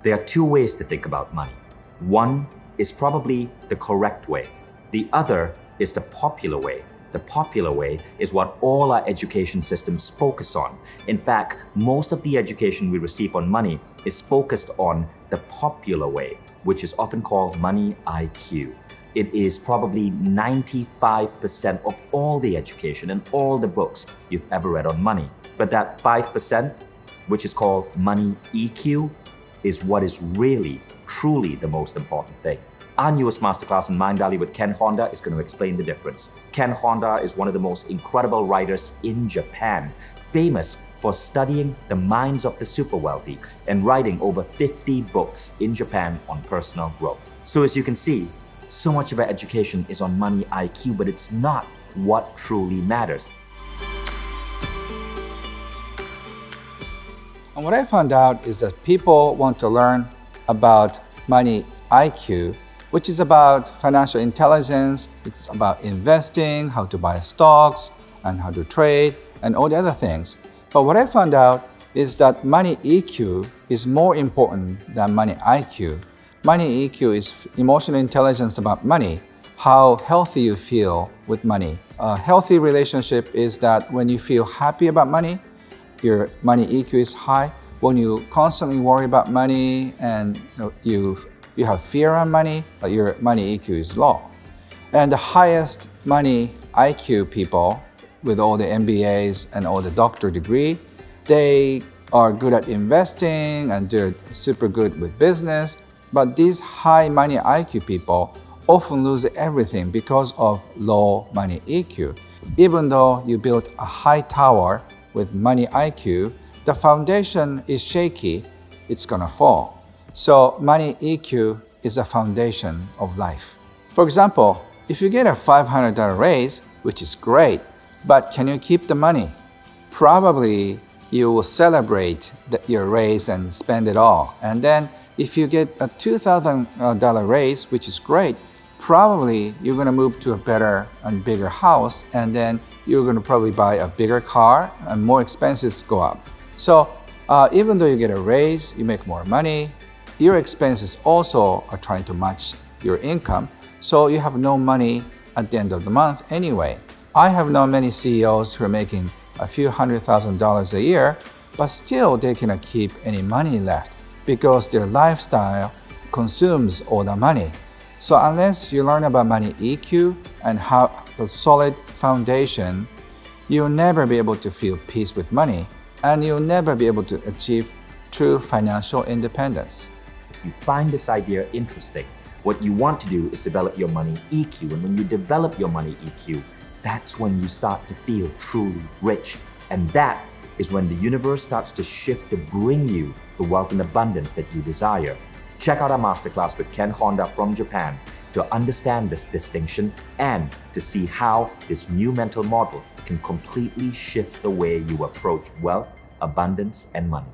There are two ways to think about money. One is probably the correct way. The other is the popular way. The popular way is what all our education systems focus on. In fact, most of the education we receive on money is focused on the popular way, which is often called money IQ. It is probably 95% of all the education and all the books you've ever read on money. But that 5%, which is called money EQ, is what is really, truly the most important thing. Our newest masterclass in Mind Valley with Ken Honda is going to explain the difference. Ken Honda is one of the most incredible writers in Japan, famous for studying the minds of the super wealthy and writing over 50 books in Japan on personal growth. So as you can see, so much of our education is on money IQ, but it's not what truly matters. And what I found out is that people want to learn about money IQ, which is about financial intelligence. It's about investing, how to buy stocks, and how to trade, and all the other things. But what I found out is that money EQ is more important than money IQ. Money EQ is emotional intelligence about money, how healthy you feel with money. A healthy relationship is that when you feel happy about money, your money EQ is high. When you constantly worry about money and you have fear on money, your money EQ is low. And the highest money IQ people with all the MBAs and all the doctor degree, they are good at investing and they're super good with business. But these high money IQ people often lose everything because of low money EQ. Even though you built a high tower with money IQ, the foundation is shaky, it's gonna fall. So money EQ is a foundation of life. For example, if you get a $500 raise, which is great, but can you keep the money? Probably you will celebrate your raise and spend it all. And then if you get a $2,000 raise, which is great, probably you're gonna move to a better and bigger house, and then you're gonna probably buy a bigger car and more expenses go up. So even though you get a raise, you make more money, your expenses also are trying to match your income, so you have no money at the end of the month anyway. I have known many CEOs who are making a few $100,000 a year, but still they cannot keep any money left because their lifestyle consumes all the money. So unless you learn about money EQ and have a solid foundation, you'll never be able to feel peace with money, and you'll never be able to achieve true financial independence. If you find this idea interesting, what you want to do is develop your money EQ. And when you develop your money EQ, that's when you start to feel truly rich. And that is when the universe starts to shift to bring you the wealth and abundance that you desire. Check out our masterclass with Ken Honda from Japan to understand this distinction and to see how this new mental model can completely shift the way you approach wealth, abundance, and money.